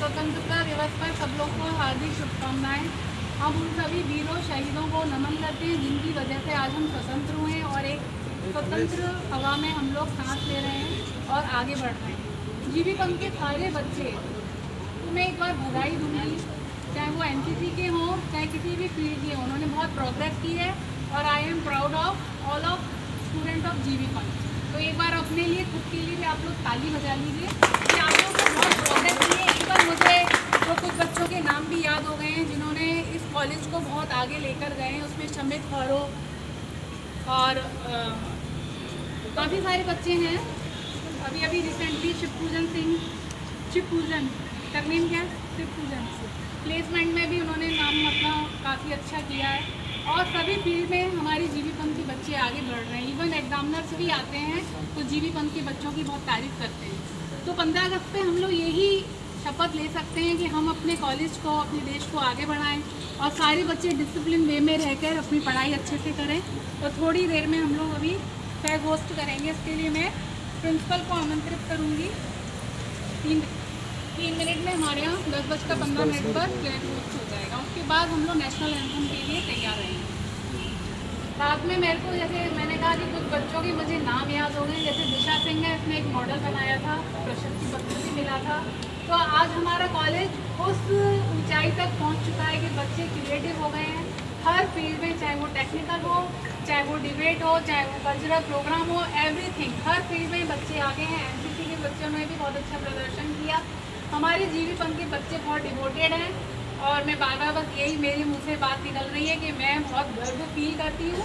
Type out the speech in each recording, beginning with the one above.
स्वतंत्रता दिवस पर सब लोग को हार्दिक शुभकामनाएं। हम उन सभी वीरों शहीदों को नमन करते हैं जिनकी वजह से आज हम स्वतंत्र हुए और एक स्वतंत्र हवा में हम लोग सांस ले रहे हैं और आगे बढ़ रहे हैं। जीवीपंथ के सारे बच्चे को मैं एक बार बधाई दूंगी, चाहे वो एनसीसी के हों चाहे किसी भी फील्ड के हों, उन्होंने बहुत प्रोग्रेस की है और I am proud of all of student of GV Pant. तो एक बार अपने लिए खुद के लिए भी आप लोग ताली बजा लीजिए कि आप लोग बहुत प्रोग्रेस की है। एक बार मुझे तो कुछ बच्चों के नाम भी याद हो गए हैं जिन्होंने इस कॉलेज को बहुत आगे लेकर गए हैं, उसमें शमित फारूक और काफ़ी सारे बच्चे हैं। अभी रिसेंटली शिवपूजन टर्नेम क्या शिवपूजन प्लेसमेंट में भी उन्होंने नाम अपना काफ़ी अच्छा किया है और सभी फील्ड में हमारी जीवीपंथ के बच्चे आगे बढ़ रहे हैं। इवन एग्जामिनर्स भी आते हैं तो जीवीपंथ के बच्चों की बहुत तारीफ करते हैं। तो 15 अगस्त पे हम लोग यही शपथ ले सकते हैं कि हम अपने कॉलेज को अपने देश को आगे बढ़ाएं और सारे बच्चे डिसिप्लिन वे में रहकर अपनी पढ़ाई अच्छे से करें। तो थोड़ी देर में हम लोग अभी फ्लैग होस्ट करेंगे। इसके लिए मैं प्रिंसिपल को आमंत्रित करूँगी। 3 मिनट में हमारे यहाँ 10:15 पर फ्लैग होस्ट हो जाएगा। उसके बाद हम लोग नेशनल एंथम के लिए तैयार रहेंगे। साथ में मेरे को जैसे मैंने कहा कि कुछ बच्चों के मुझे नाम याद हो गए, जैसे दिशा सिंह है, इसने एक मॉडल बनाया था, प्रशस्ति पत्र भी मिला था। तो आज हमारा कॉलेज उस ऊंचाई तक पहुंच चुका है कि बच्चे क्रिएटिव हो गए हैं हर फील्ड में, चाहे वो टेक्निकल हो, चाहे वो डिबेट हो, चाहे वो कल्चरल प्रोग्राम हो, एवरीथिंग हर फील्ड में बच्चे आगे हैं। एनसीसी के बच्चों ने भी बहुत अच्छा प्रदर्शन किया। हमारे जीवीपंथ के बच्चे बहुत डिवोटेड हैं और मैं बार बार बस यही मेरे मुंह से बात निकल रही है कि मैं बहुत गर्व फील करती हूँ।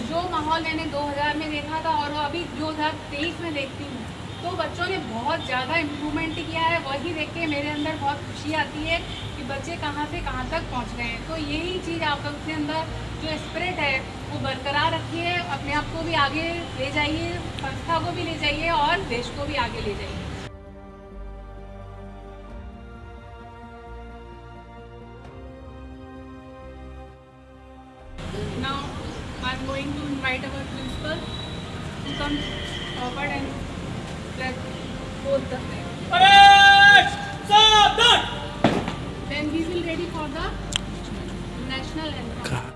जो माहौल मैंने 2000 में देखा था और अभी 2023 में देखती हूँ तो बच्चों ने बहुत ज़्यादा इम्प्रूवमेंट किया है। वही देख के मेरे अंदर बहुत खुशी आती है कि बच्चे कहाँ से कहाँ तक पहुँच गए हैं। तो यही चीज़ आप अपने अंदर जो स्पिरिट है वो बरकरार रखिए, अपने आप को भी आगे ले जाइए, संस्था को भी ले जाइए और देश को भी आगे ले जाइए। Now I am going to invite our principal to come forward and let both the flag. Then we will ready for the national anthem.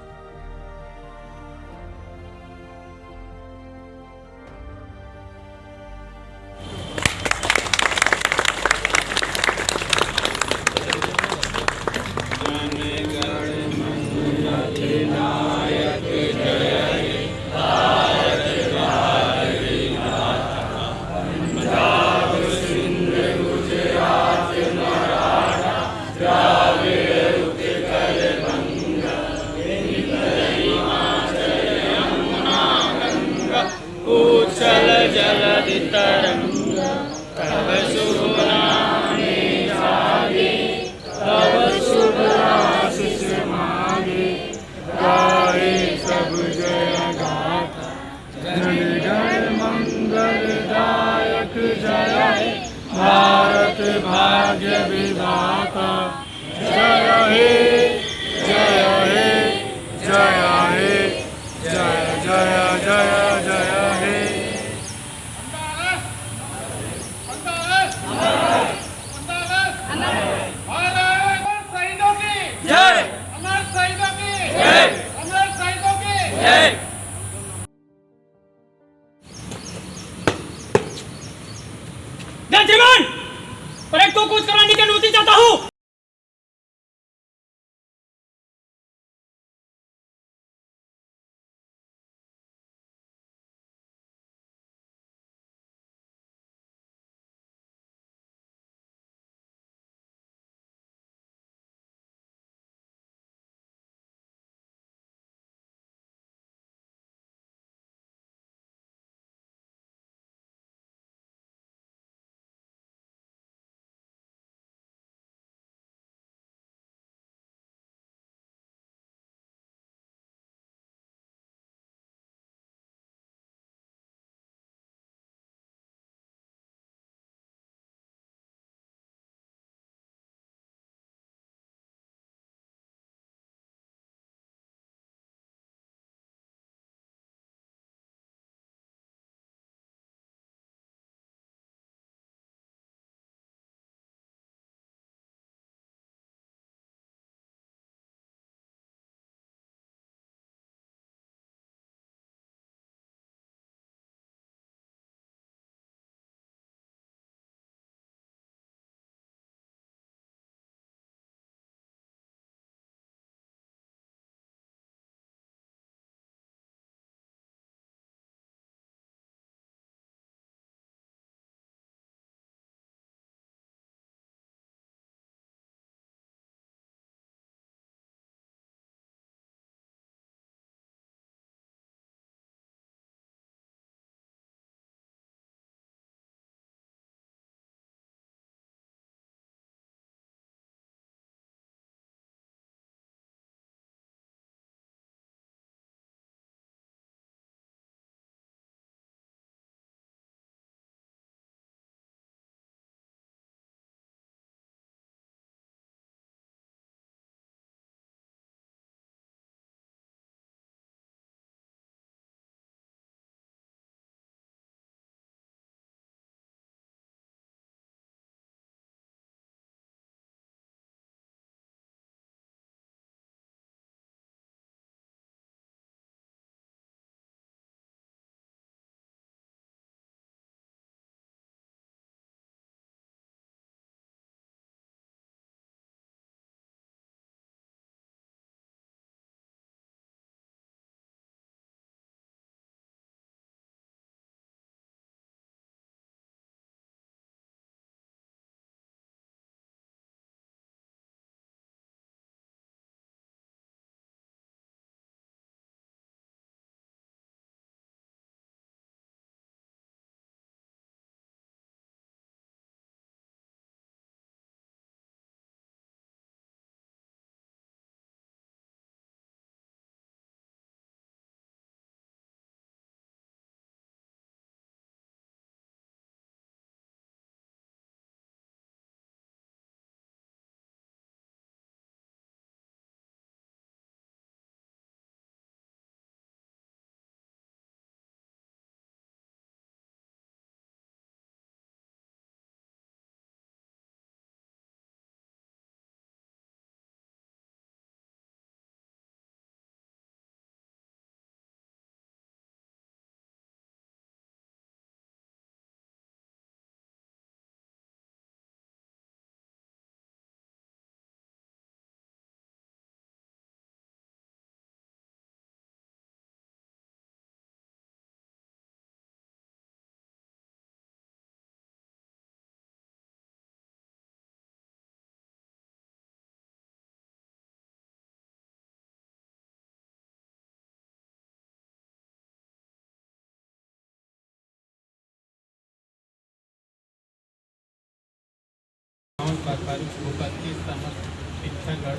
भवन पर उपस्थित समस्त शिक्षकगण,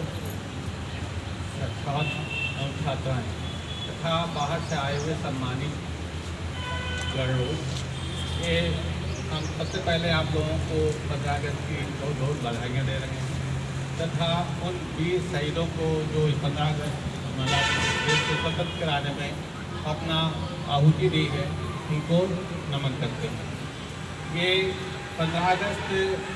छात्र और छात्राएँ तथा बाहर से आए हुए सम्मानित गण लोग, ये हम सबसे पहले आप लोगों को 15 अगस्त की बहुत बहुत बधाइयाँ दे रहे हैं तथा उन वीर शहीदों को जो 15 अगस्त देश को स्वतंत्र कराने में अपना आहुति दी है, उनको नमन करते हैं। ये 15 अगस्त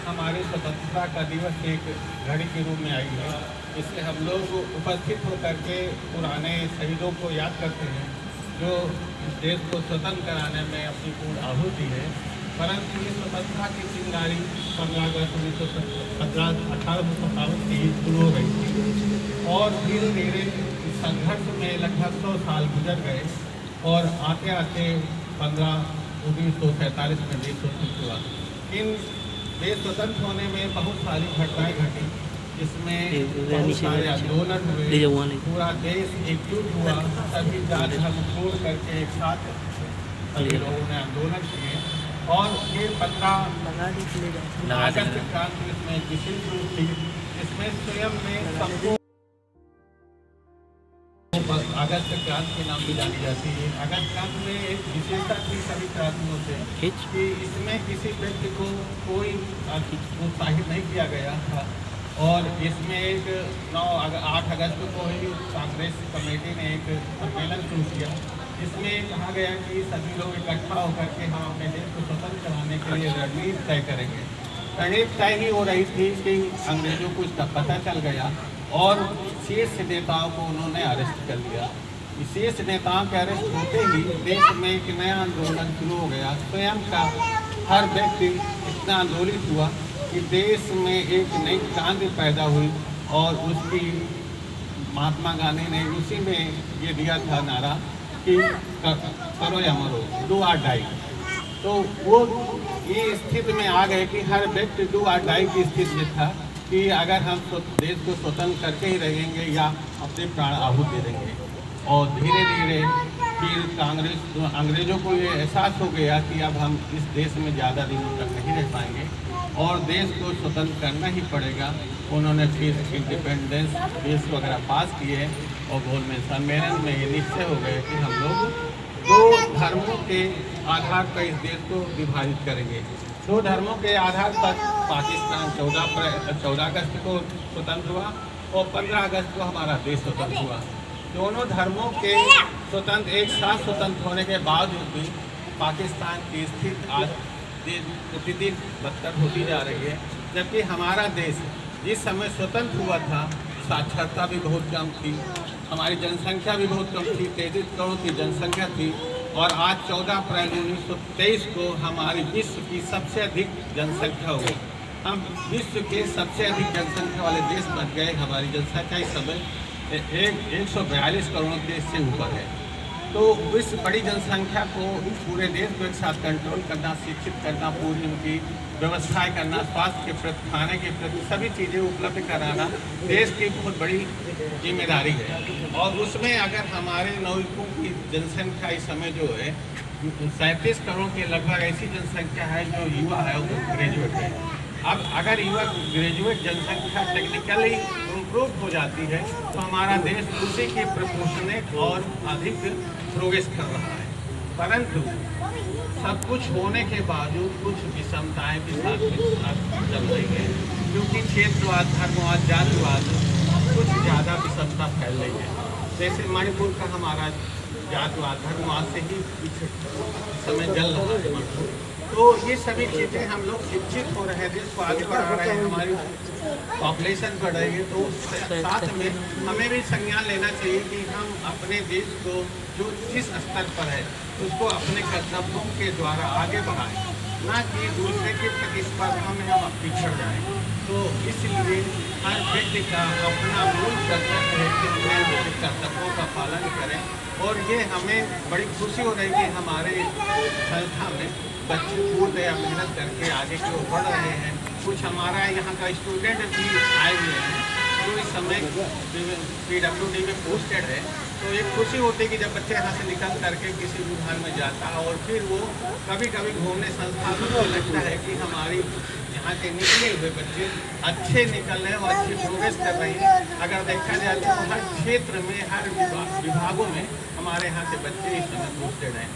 हमारे स्वतंत्रता का दिवस एक घड़ी के रूप में आई है। इससे हम लोग उपस्थित होकर के पुराने शहीदों को याद करते हैं जो इस देश को स्वतंत्र कराने में अपनी पूर्ण आहुति है। परंतु ये स्वतंत्रता की चिंगारी 15 अगस्त 1857 से शुरू हो गई थी और धीरे धीरे इस संघर्ष में लगभग 100 साल गुजर गए और आते आते 1947 में देश स्वतंत्र हुआ। इन देश स्वतंत्र होने में बहुत सारी घटनाएं घटी, जिसमें बहुत सारे आंदोलन हुए, पूरा देश एकजुट हुआ, सभी जाति धर्म छोड़ करके एक साथ सभी लोगों ने आंदोलन किए और ये 15 अगस्त क्रांति इसमें विशेष रूप थी। इसमें स्वयं में सबको अगस्त क्रांति के नाम से जानी जाती है। अगस्त क्रांति में एक विशेषता थी सभी क्रांतियों से कि इसमें किसी व्यक्ति को कोई उत्साहित नहीं किया गया था और इसमें एक 8 अगस्त को ही कांग्रेस कमेटी ने एक सम्मेलन शुरू किया। इसमें कहा गया कि सभी लोग इकट्ठा होकर के हम अपने देश को स्वतंत्र कराने के लिए रणनीति तय करेंगे। रणनीति तय ही हो रही थी कि अंग्रेजों को इसका पता चल गया और शीर्ष नेताओं को उन्होंने अरेस्ट कर लिया। शीर्ष नेताओं के अरेस्ट होते ही देश में एक नया आंदोलन शुरू हो गया। स्वयं का हर व्यक्ति इतना आंदोलित हुआ कि देश में एक नई क्रांति पैदा हुई और उसकी महात्मा गांधी ने उसी में ये दिया था नारा कि करो या मरो, डू और डाई। तो वो ये स्थिति में आ गए कि हर व्यक्ति डू और डाई की स्थिति में था कि अगर हम देश को स्वतंत्र करके ही रहेंगे या अपने प्राण आहूत दे देंगे। और धीरे धीरे फिर अंग्रेजों को ये एहसास हो गया कि अब हम इस देश में ज़्यादा दिनों तक नहीं रह पाएंगे और देश को स्वतंत्र करना ही पड़ेगा। उन्होंने फिर इंडिपेंडेंस बिल्स वगैरह पास किए और गोलमेज सम्मेलन में ये निश्चय हो गए कि हम लोग 2 धर्मों के आधार पर इस देश को विभाजित करेंगे। 2 धर्मों के आधार पर पाकिस्तान 14 अगस्त को स्वतंत्र हुआ और 15 अगस्त को हमारा देश स्वतंत्र हुआ। दोनों धर्मों के स्वतंत्र एक साथ स्वतंत्र होने के बावजूद भी पाकिस्तान की स्थिति आज प्रतिदिन बदतर होती जा रही है। जबकि हमारा देश जिस समय स्वतंत्र हुआ था साक्षरता भी बहुत कम थी, हमारी जनसंख्या भी बहुत कम थी, 33 करोड़ की जनसंख्या थी और आज 14 अप्रैल 1923 को हमारी विश्व की सबसे अधिक जनसंख्या हो गई। हम विश्व के सबसे अधिक जनसंख्या वाले देश बन गए। हमारी जनसंख्या इस समय 142 करोड़ देश से ऊपर है। तो इस बड़ी जनसंख्या को पूरे देश को एक साथ कंट्रोल करना, शिक्षित करना, पूरी उनकी व्यवस्थाएं करना, स्वास्थ्य के प्रति, खाने के प्रति सभी चीज़ें उपलब्ध कराना देश की बहुत बड़ी जिम्मेदारी है। और उसमें अगर हमारे नागरिकों की जनसंख्या इस समय जो है 37 करोड़ के लगभग ऐसी जनसंख्या है जो युवा है वो ग्रेजुएट है। अब अगर युवा ग्रेजुएट जनसंख्या टेक्निकली इम्प्रूव हो जाती है तो हमारा देश उसी के प्रपोर्शनेट और अधिक प्रोग्रेस कर रहा है। परंतु सब कुछ होने के बावजूद कुछ विषमताएं भी साथ चल रही है, क्योंकि क्षेत्रवाद, धर्मवाद, जातिवाद कुछ ज़्यादा विषमता फैल रही है। जैसे मणिपुर का हमारा जातिवाद, धर्मवाद से ही पीछे समय जल रहा है मणिपुर। तो ये सभी चीज़ें हम लोग शिक्षित हो रहे हैं, देश को आगे बढ़ा रहे हैं, हमारी पॉपुलेशन बढ़ रही है। तो साथ में हमें भी संज्ञान लेना चाहिए कि हम अपने देश को जो जिस स्तर पर है उसको अपने कर्तव्यों के द्वारा आगे बढ़ाएं, ना कि दूसरे की प्रतिस्पर्धा में हम पिछड़ जाएं। तो इसलिए हर व्यक्ति का अपना मूल कर्तव्य है कि अपने कर्तव्यों का पालन करें। और ये हमें बड़ी खुशी हो रही है कि हमारे संस्था में बच्चे पूर्ण मेहनत करके आगे की ओर बढ़ रहे हैं। कुछ हमारा यहाँ का स्टूडेंट भी आए हुए हैं जो इस समय PWD में पोस्टेड है। तो एक खुशी होती है कि जब बच्चे यहाँ से निकल करके किसी विभाग में जाता है और फिर वो कभी कभी घूमने संस्थानों को लगता है कि हमारी यहाँ के निकले हुए बच्चे अच्छे निकल रहे हैं और अच्छी प्रोग्रेस कर रहे हैं। अगर देखा जाए तो हर क्षेत्र में, हर विभागों में हमारे यहाँ से बच्चे इस समय घुसते हैं।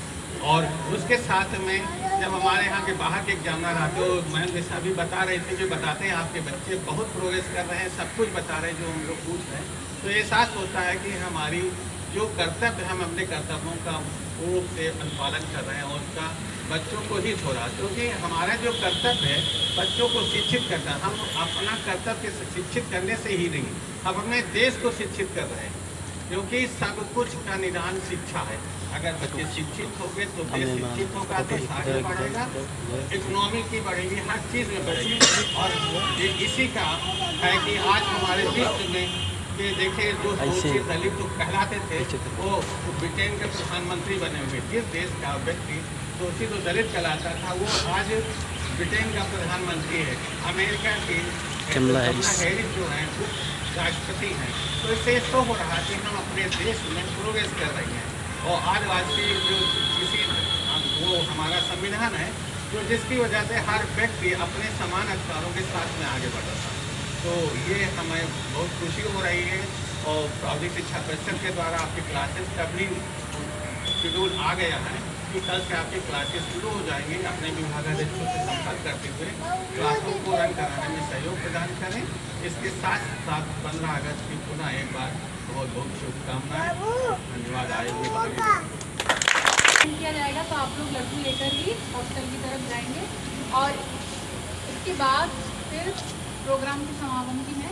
और उसके साथ में जब हमारे यहाँ के बाहर के एग्जामिनर आते हो, मैम जैसा अभी बता रहे थे, जो बताते हैं आपके बच्चे बहुत प्रोग्रेस कर रहे हैं, सब कुछ बता रहे हैं जो हम लोग पूछ रहे हैं, तो एहसास होता है कि हमारी जो कर्तव्य, हम अपने कर्तव्यों का पूर्ण रूप से अनुपालन कर रहे हैं और उसका बच्चों को ही छोड़ा, क्योंकि हमारा जो कर्तव्य है बच्चों को शिक्षित करना, हम अपना कर्तव्य शिक्षित करने से ही नहीं, हम अपने देश को शिक्षित कर रहे हैं, क्योंकि सब कुछ का निदान शिक्षा है। अगर बच्चे शिक्षित होंगे तो देश शिक्षित होगा, देश आगे बढ़ेगा, इकोनॉमी की बढ़ेगी, हर चीज़ में बढ़ेगी। और इसी का है कि आज हमारे विश्व में ये देखिए, जो शोषित दलित तो कहलाते थे, वो ब्रिटेन के प्रधानमंत्री बने हुए। जिस देश का व्यक्ति शोषित और दलित कहलाता था, वो आज ब्रिटेन का प्रधानमंत्री है। अमेरिका की कमला हैरिस जो है वो राष्ट्रपति हैं। तो इससे शो हो रहा है कि हम अपने देश में प्रोग्रेस कर रहे हैं। और आज वाजपेयी जो किसी वो हमारा संविधान है, जो जिसकी वजह से हर व्यक्ति अपने समान अधिकारों के साथ में आगे बढ़ रहा है। तो ये हमें बहुत खुशी हो रही है। और प्रावधिक शिक्षा परिषद के द्वारा आपकी क्लासेस का भी शेड्यूल आ गया है कि कल से आपकी क्लासेस शुरू हो जाएंगी। अपने विभागाध्यक्षों से संपर्क करते हुए क्लासों को रन कराने में सहयोग प्रदान करें। इसके साथ साथ 15 अगस्त की पुनः एक बार बहुत बहुत शुभकामनाएं। धन्यवाद। किया जाएगा तो आप लोग लड्डू लेकर ही हॉस्टल की तरफ जाएंगे और इसके बाद फिर प्रोग्राम के समापन की मैं